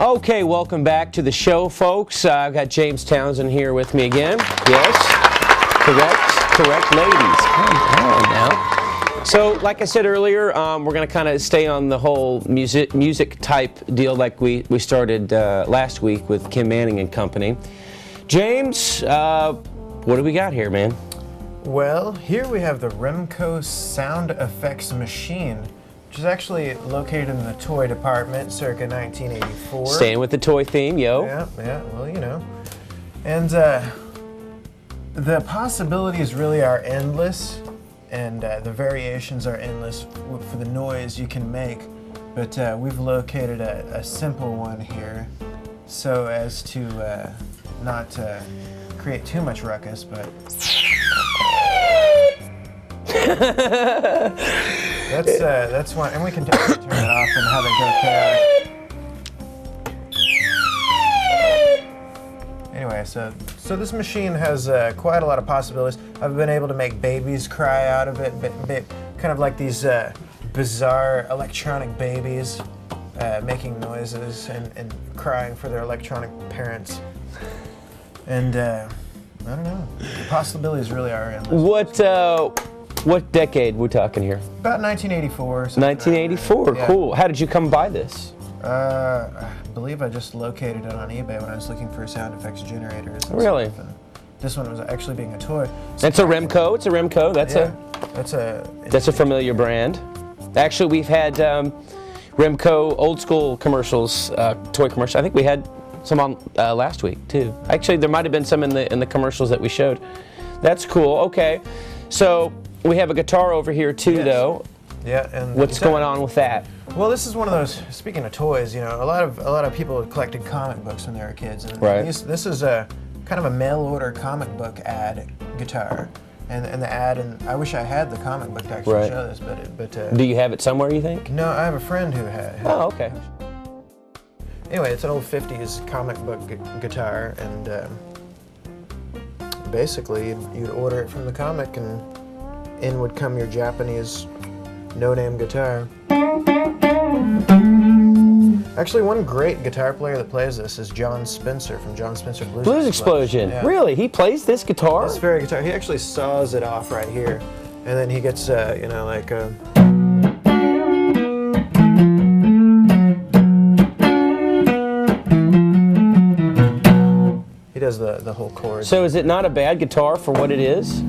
Okay, welcome back to the show, folks. I've got James Townsend here with me again. Yes, correct, ladies. Come on now. So, like I said earlier, we're going to kind of stay on the whole music type deal like we started last week with Kim Manning and Company. James, what do we got here, man? Well, here we have the Remco Sound Effects Machine, which is actually located in the toy department circa 1984. Staying with the toy theme, yo. Yeah, well, you know. And the possibilities really are endless, and the variations are endless for the noise you can make. But we've located a simple one here so as to not create too much ruckus, but... that's one, and we can turn it off and have it go chaotic. Anyway, so this machine has quite a lot of possibilities. I've been able to make babies cry out of it, kind of like these bizarre electronic babies making noises and crying for their electronic parents. And I don't know, the possibilities really are endless. What decade we're talking here? About 1984. 1984, like cool. How did you come by this? I believe I just located it on eBay when I was looking for sound effects generators. Really? Stuff, and this one was actually being a toy. It's a Remco. It's a Remco. That's a familiar brand. Actually, we've had Remco old school commercials, toy commercials. I think we had some on last week too. Actually, there might have been some in the commercials that we showed. That's cool. Okay, so we have a guitar over here too, though. Yeah, and what's going on with that? Well, this is one of those. Speaking of toys, you know, a lot of people collected comic books when they were kids, and right. This is a kind of a mail order comic book ad guitar, and the ad. And I wish I had the comic book to actually show this, but do you have it somewhere? You think? No, I have a friend who had. Oh, okay. Anyway, it's an old 50s comic book guitar, and basically you'd order it from the comic, and in would come your Japanese no-name guitar. Actually, one great guitar player that plays this is John Spencer from John Spencer Blues Explosion. Yeah. Really? He plays this guitar? This very guitar. He actually saws it off right here, and then he gets, you know, like... He does the whole chord. So is it not a bad guitar for what it is?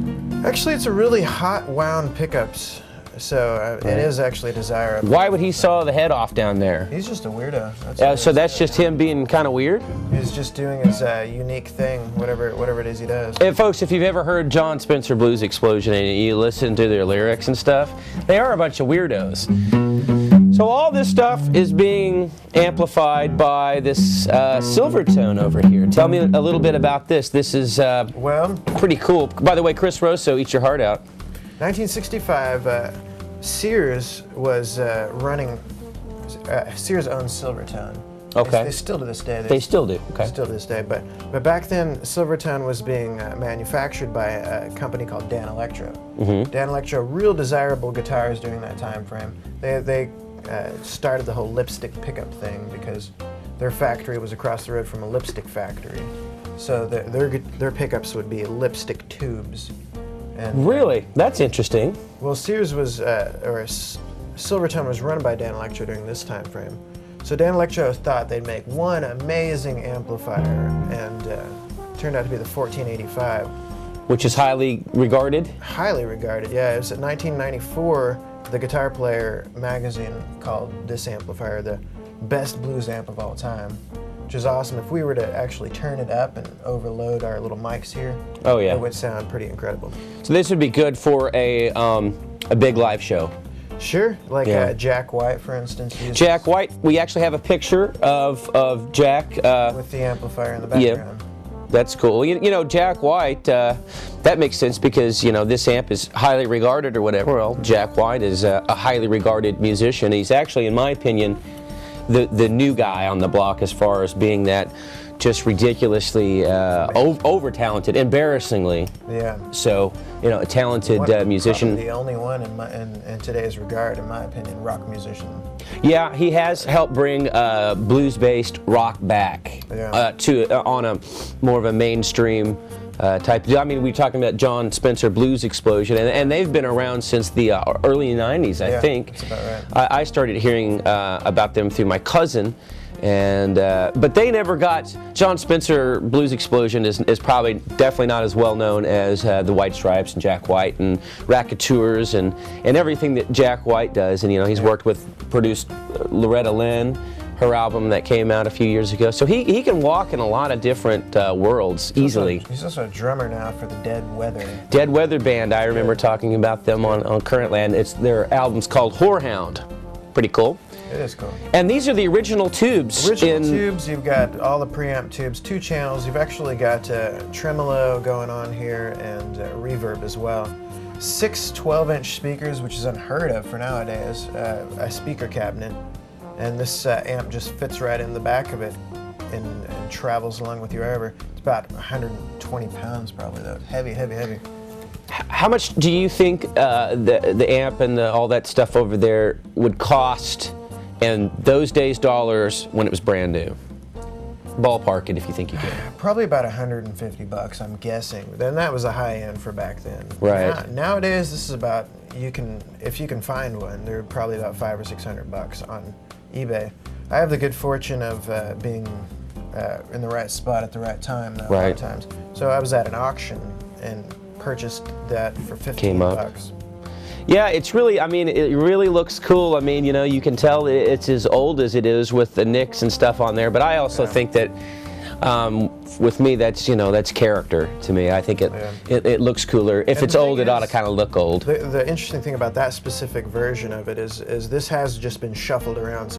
Actually, it's a really hot wound pickups, so it is actually desirable. Why would he saw the head off down there? He's just a weirdo. So that's just him being kind of weird? He's just doing his unique thing, whatever it is he does. And folks, if you've ever heard John Spencer Blues Explosion and you listen to their lyrics and stuff, they are a bunch of weirdos. So all this stuff is being amplified by this Silvertone over here. Tell me a little bit about this. This is well, pretty cool. By the way, Chris Rosso, eat your heart out. 1965, Sears was running. Sears owns Silvertone. Okay. They still to this day. They still do. Okay. Still to this day, but back then Silvertone was being manufactured by a company called Dan Electro. Mm-hmm. Dan Electro, real desirable guitars during that time frame. They started the whole lipstick pickup thing because their factory was across the road from a lipstick factory. So their pickups would be lipstick tubes. And, really? That's interesting. Well, Sears was, Silvertone was run by Dan Electro during this time frame. So Dan Electro thought they'd make one amazing amplifier, and turned out to be the 1485. Which is highly regarded? Highly regarded, yeah. It was in 1994, the Guitar Player magazine called this amplifier the best blues amp of all time, which is awesome. If we were to actually turn it up and overload our little mics here, oh yeah, it would sound pretty incredible. So this would be good for a big live show. Sure, like Jack White, for instance. Jack White, we actually have a picture of Jack. With the amplifier in the background. Yeah, that's cool. You know, Jack White, that makes sense because, you know, this amp is highly regarded or whatever. Well, Jack White is a highly regarded musician. He's actually, in my opinion, the new guy on the block as far as being that just ridiculously over talented, embarrassingly. Yeah. So, you know, a talented musician. Probably the only one in today's regard, in my opinion, rock musician. Yeah, he has helped bring blues-based rock back on a more of a mainstream type. I mean, we're talking about John Spencer Blues Explosion, and they've been around since the early 90s, I think. That's about right. I started hearing about them through my cousin, and but they never got. John Spencer Blues Explosion is probably definitely not as well known as the White Stripes and Jack White and Racketeers and everything that Jack White does. And you know, he's produced Loretta Lynn, her album that came out a few years ago. So he can walk in a lot of different worlds easily. He's also a drummer now for the Dead Weather. Dead Weather Band, I remember talking about them on Current Land. Their album's called Whorehound. Pretty cool. It is cool. And these are the original tubes. Tubes, you've got all the preamp tubes, 2 channels. You've actually got tremolo going on here and reverb as well. 6 12-inch speakers, which is unheard of for nowadays, a speaker cabinet. And this amp just fits right in the back of it and travels along with you wherever. It's about 120 pounds probably though. Heavy, heavy, heavy. How much do you think the amp and all that stuff over there would cost in those days dollars when it was brand new? Ballpark it if you think you could. Probably about $150, I'm guessing. Then that was a high end for back then. Right. Nowadays, this is about if you can find one, they're probably about $500 or $600 on eBay. I have the good fortune of being in the right spot at the right time a lot of times. So I was at an auction and purchased that for $15. Yeah, it's really, I mean, it really looks cool. I mean, you know, you can tell it's as old as it is with the nicks and stuff on there, but I also think that with me, that's, you know, that's character to me. I think it looks cooler. If it's old, it ought to kind of look old. The interesting thing about that specific version of it is this has just been shuffled around.